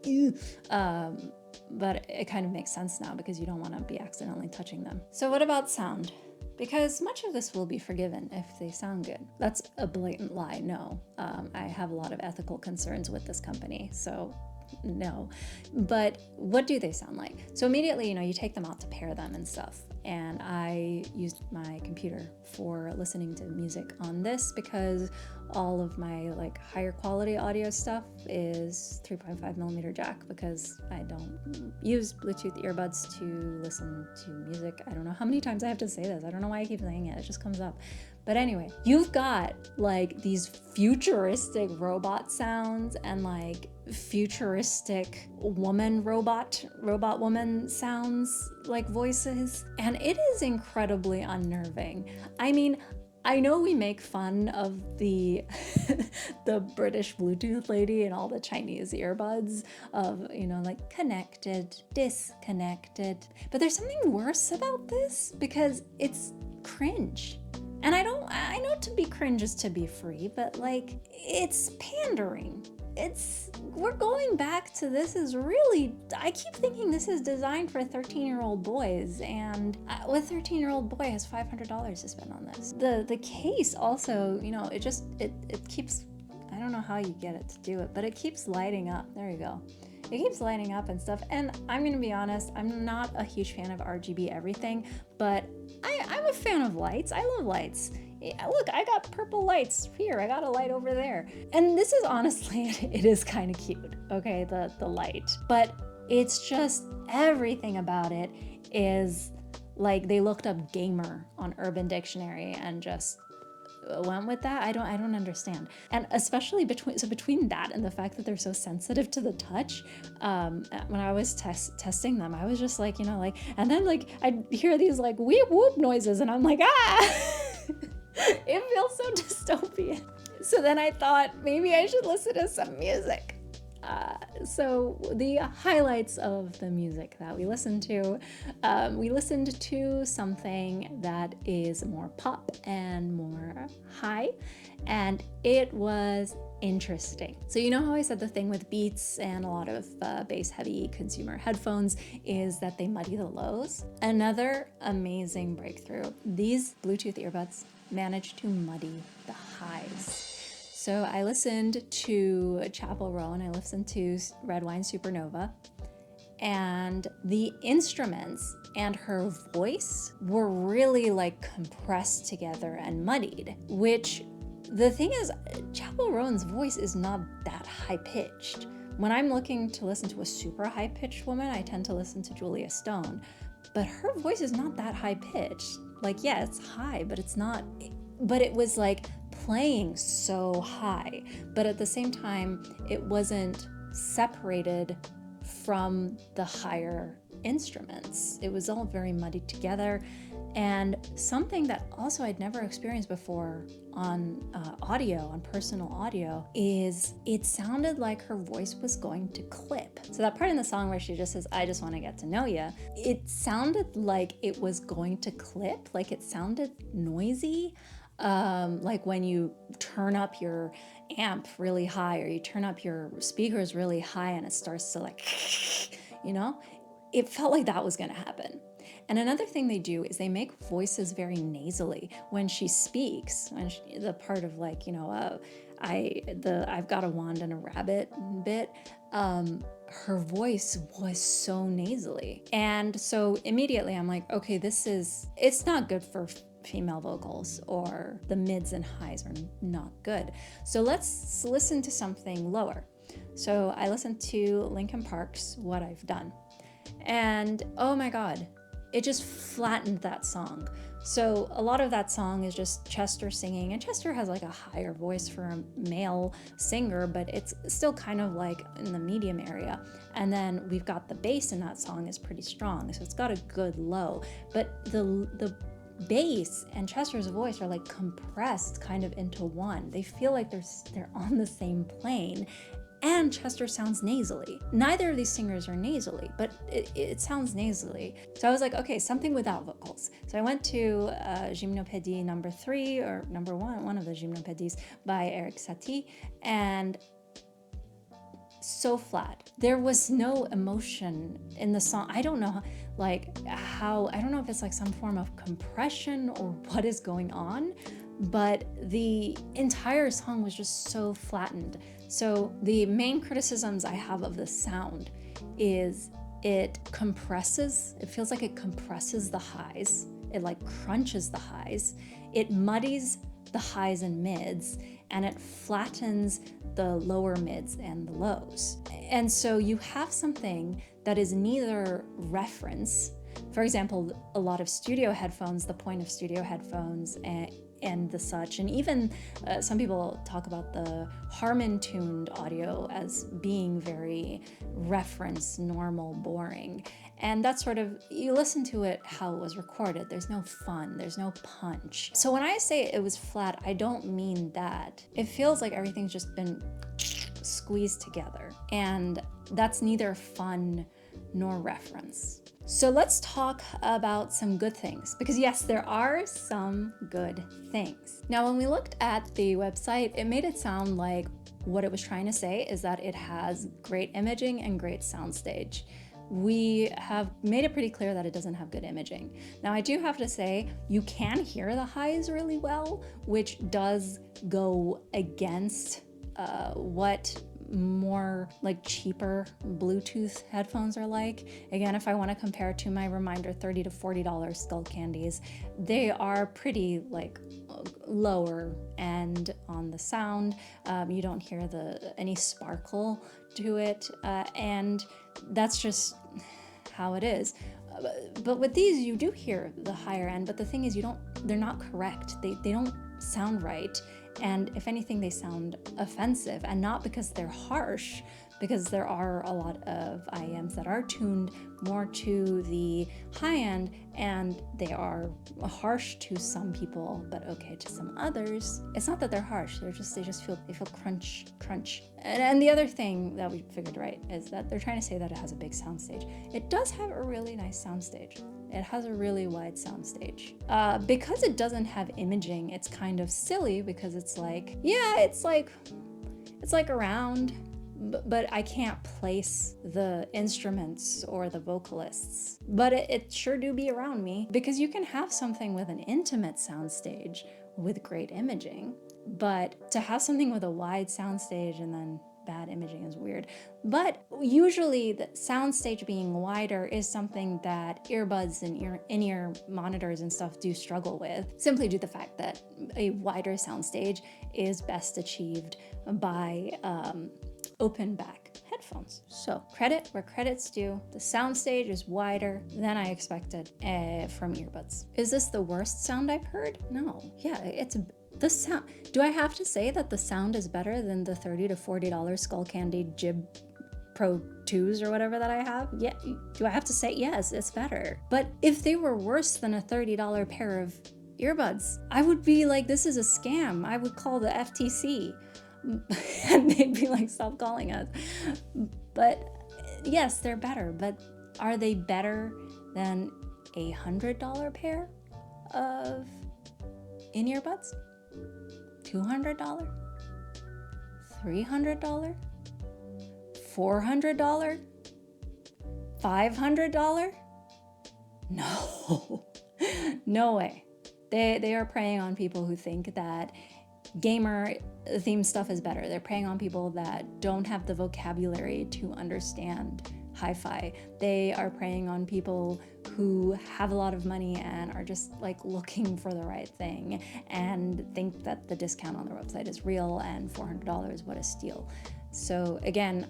but it kind of makes sense now because you don't want to be accidentally touching them. So what about sound? Because much of this will be forgiven if they sound good. That's a blatant lie, no. I have a lot of ethical concerns with this company, so no. But what do they sound like? So immediately, you take them out to pair them and stuff. And I used my computer for listening to music on this because all of my like higher quality audio stuff is 3.5 millimeter jack, because I don't use Bluetooth earbuds to listen to music. I don't know how many times I have to say this. I don't know why I keep saying it. It just comes up. But anyway, you've got like these futuristic robot sounds and like futuristic robot woman sounds, like voices, and it is incredibly unnerving. I mean, I know we make fun of the the British Bluetooth lady and all the Chinese earbuds of, like connected, disconnected, but there's something worse about this because it's cringe. And I know to be cringe is to be free, but like, it's pandering. We're going back to, this is really, I keep thinking this is designed for 13-year-old boys, and what 13-year-old boy has $500 to spend on this? The case also, it keeps, I don't know how you get it to do it, but it keeps lighting up. There you go. It keeps lighting up and stuff. And I'm gonna be honest, I'm not a huge fan of RGB everything, but I'm a fan of lights. I love lights. Look, I got purple lights here. I got a light over there. And this is honestly, it is kind of cute, okay, the light. But it's just, everything about it is like they looked up gamer on Urban Dictionary and just went with that. I don't understand. And especially between that and the fact that they're so sensitive to the touch, when I was testing them, I was just like, and then like I'd hear these like weep whoop noises and I'm like, it feels so dystopian. So then I thought maybe I should listen to some music. So the highlights of the music that we listened to something that is more pop and more high, and it was interesting. So you know how I said the thing with Beats and a lot of bass heavy consumer headphones is that they muddy the lows? Another amazing breakthrough. These Bluetooth earbuds managed to muddy the highs. So I listened to Chapel Row and I listened to Red Wine Supernova, and the instruments and her voice were really like compressed together and muddied, which the thing is, Chapel Rowan's voice is not that high pitched. When I'm looking to listen to a super high pitched woman, I tend to listen to Julia Stone, but her voice is not that high pitched. Like, yeah, it's high, but it's not, but it was like playing so high, but at the same time, it wasn't separated from the higher instruments. It was all very muddied together. And something that also I'd never experienced before on audio, on personal audio, is it sounded like her voice was going to clip. So that part in the song where she just says, I just want to get to know ya, it sounded like it was going to clip, like it sounded noisy. Like when you turn up your amp really high or you turn up your speakers really high and it starts to like, it felt like that was going to happen. And another thing they do is they make voices very nasally when she speaks. When the part of like, I've got a wand and a rabbit bit, her voice was so nasally. And so immediately I'm like, okay, it's not good for female vocals, or the mids and highs are not good. So let's listen to something lower. So I listened to Linkin Park's What I've Done. And oh my God, it just flattened that song. So a lot of that song is just Chester singing, and Chester has like a higher voice for a male singer, but it's still kind of like in the medium area. And then we've got the bass in that song is pretty strong, so it's got a good low. But the bass and Chester's voice are like compressed kind of into one. They feel like they're on the same plane. And Chester sounds nasally. Neither of these singers are nasally, but it sounds nasally. So I was like, okay, something without vocals. So I went to Gymnopédie number 3 or number 1, one of the Gymnopédies by Eric Satie, and so flat. There was no emotion in the song. I don't know, I don't know if it's like some form of compression or what is going on, but the entire song was just so flattened. So the main criticisms I have of the sound is it compresses. It feels like it compresses the highs. It like crunches the highs. It muddies the highs and mids, and it flattens the lower mids and the lows. And so you have something that is neither reference. For example, a lot of studio headphones, the point of studio headphones and the such, and even some people talk about the Harman-tuned audio as being very reference, normal, boring. And that's sort of, you listen to it how it was recorded. There's no fun, there's no punch. So when I say it was flat, I don't mean that. It feels like everything's just been squeezed together. And that's neither fun nor reference. So let's talk about some good things, because yes, there are some good things. Now, when we looked at the website, it made it sound like what it was trying to say is that it has great imaging and great soundstage. We have made it pretty clear that it doesn't have good imaging. Now, I do have to say, you can hear the highs really well, which does go against what more like cheaper Bluetooth headphones are like. Again, if I want to compare to my Reminder $30 to $40 Skull Candies, they are pretty like lower end on the sound. You don't hear any sparkle to it, and that's just how it is. But with these, you do hear the higher end, but the thing is, they're not correct. They don't sound right. And if anything, they sound offensive, and not because they're harsh, because there are a lot of IEMs that are tuned more to the high end, and they are harsh to some people, but okay to some others. It's not that they're harsh; they just feel crunch. And the other thing that we figured right is that they're trying to say that it has a big soundstage. It does have a really nice soundstage. It has a really wide soundstage. Because it doesn't have imaging, it's kind of silly, because it's like around, but I can't place the instruments or the vocalists. But it sure do be around me, because you can have something with an intimate soundstage with great imaging, but to have something with a wide soundstage and then bad imaging is weird. But usually the soundstage being wider is something that earbuds and in-ear monitors and stuff do struggle with, simply due to the fact that a wider soundstage is best achieved by open back headphones. So credit where credit's due. The soundstage is wider than I expected from earbuds. Is this the worst sound I've heard? No. Yeah, the sound. Do I have to say that the sound is better than the $30 to $40 Skull Candy Jib Pro 2s or whatever that I have? Yeah. Do I have to say yes, it's better? But if they were worse than a $30 pair of earbuds, I would be like, this is a scam. I would call the FTC. And they'd be like, stop calling us. But yes, they're better. But are they better than a $100 pair of in-ear buds? $200? $300? $400? $500? No, no way. They are preying on people who think that gamer themed stuff is better. They're preying on people that don't have the vocabulary to understand hi-fi. They are preying on people who have a lot of money and are just like looking for the right thing and think that the discount on their website is real and $400, what a steal. So again,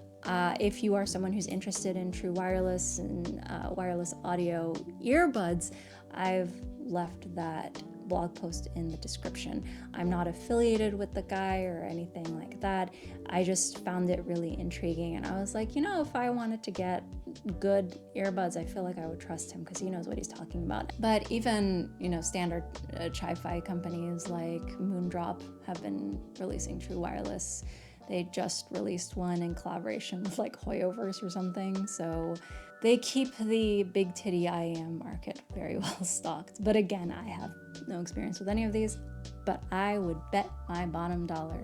if you are someone who's interested in true wireless and wireless audio earbuds, I've left that blog post in the description. I'm not affiliated with the guy or anything like that. I just found it really intriguing, and I was like, you know, if I wanted to get good earbuds, I feel like I would trust him because he knows what he's talking about. But even, you know, standard chi-fi companies like Moondrop have been releasing true wireless. They just released one in collaboration with like Hoyoverse or something. So they keep the big titty IEM market very well stocked. But again, I have no experience with any of these, but I would bet my bottom dollar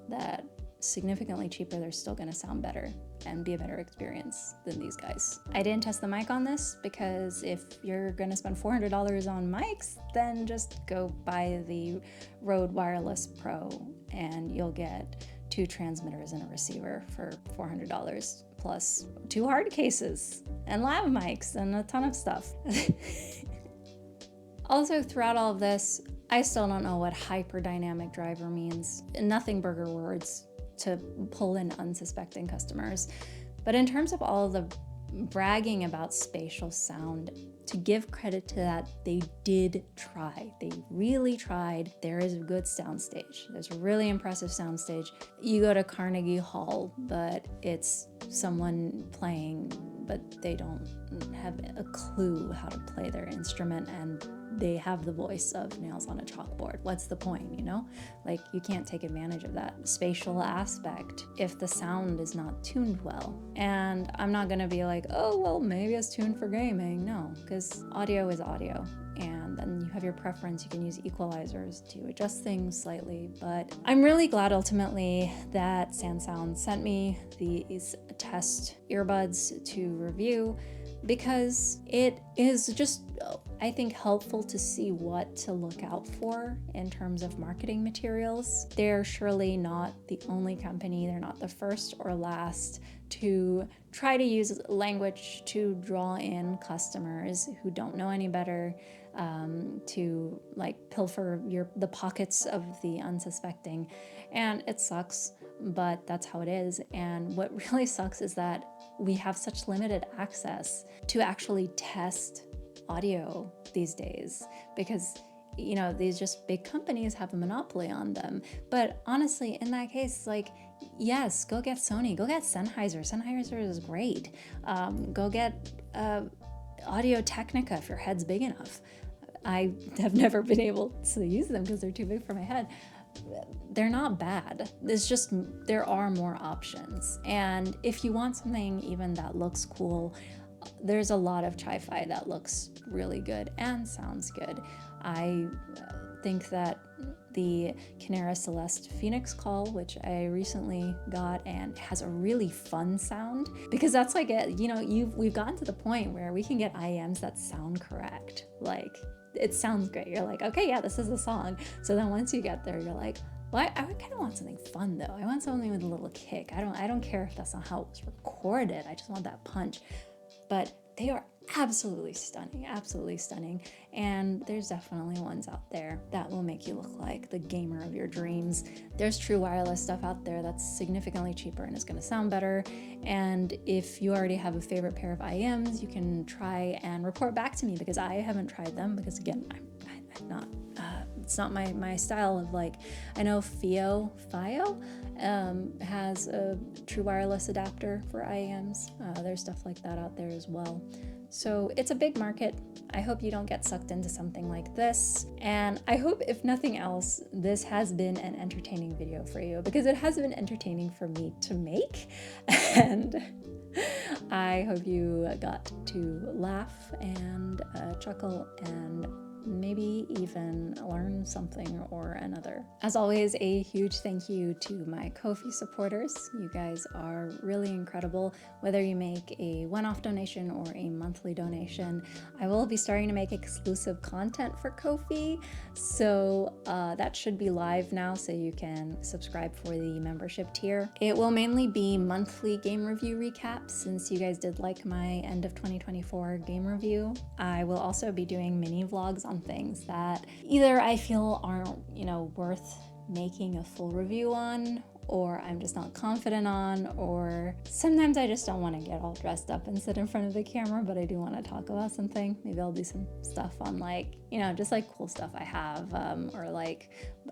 that significantly cheaper, they're still gonna sound better and be a better experience than these guys. I didn't test the mic on this because if you're gonna spend $400 on mics, then just go buy the Rode Wireless Pro and you'll get 2 transmitters and a receiver for $400 plus 2 hard cases and lav mics and a ton of stuff. Also, throughout all of this, I still don't know what hyperdynamic driver means. Nothing burger words to pull in unsuspecting customers. But in terms of all the bragging about spatial sound, to give credit to that, they did try. They really tried. There is a good soundstage. There's a really impressive soundstage. You go to Carnegie Hall, but it's someone playing, but they don't have a clue how to play their instrument, and they have the voice of nails on a chalkboard. What's the point, you know? Like, you can't take advantage of that spatial aspect if the sound is not tuned well. And I'm not gonna be like, oh, well, maybe it's tuned for gaming. No, because audio is audio. And then you have your preference. You can use equalizers to adjust things slightly. But I'm really glad ultimately that SANSOUND sent me these test earbuds to review, because it is just, I think, helpful to see what to look out for in terms of marketing materials. They're surely not the only company, they're not the first or last to try to use language to draw in customers who don't know any better, to like pilfer the pockets of the unsuspecting. And it sucks, but that's how it is. And what really sucks is that we have such limited access to actually test audio these days, because, you know, these just big companies have a monopoly on them. But honestly, in that case, like, yes, go get Sony, go get Sennheiser. Sennheiser is great. Go get Audio Technica if your head's big enough. I have never been able to use them because they're too big for my head. They're not bad. It's just, there are more options. And if you want something even that looks cool, there's a lot of chi-fi that looks really good and sounds good. I think that the Canera Celeste Phoenix Call, which I recently got and has a really fun sound, because that's like, we've gotten to the point where we can get IEMs that sound correct. Like, it sounds great. You're like, okay, yeah, this is a song. So then once you get there, you're like, well, I kind of want something fun though. I want something with a little kick. I don't care if that's not how it was recorded. I just want that punch. But they are absolutely stunning. And there's definitely ones out there that will make you look like the gamer of your dreams. There's true wireless stuff out there that's significantly cheaper and is going to sound better. And if you already have a favorite pair of IEMs, you can try and report back to me, because I haven't tried them, because again, I'm not, it's not my style of, like, I know FIO has a true wireless adapter for IEMs. There's stuff like that out there as well. So it's a big market. I hope you don't get sucked into something like this. And I hope, if nothing else, this has been an entertaining video for you, because it has been entertaining for me to make. And I hope you got to laugh and chuckle and maybe even learn something or another. As always, a huge thank you to my Ko-fi supporters. You guys are really incredible. Whether you make a one-off donation or a monthly donation, I will be starting to make exclusive content for Ko-fi, so that should be live now, so you can subscribe for the membership tier. It will mainly be monthly game review recaps, since you guys did like my end of 2024 game review. I will also be doing mini vlogs on things that either I feel aren't, worth making a full review on, or I'm just not confident on, or sometimes I just don't want to get all dressed up and sit in front of the camera, but I do want to talk about something. Maybe I'll do some stuff on just cool stuff I have, or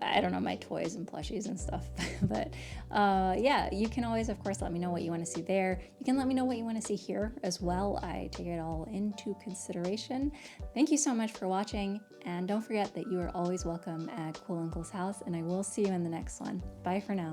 I don't know, my toys and plushies and stuff. But yeah, you can always, of course, let me know what you want to see there. You can let me know what you want to see here as well. I take it all into consideration. Thank you so much for watching, and don't forget that you are always welcome at Cool Uncle's house, and I will see you in the next one. Bye for now.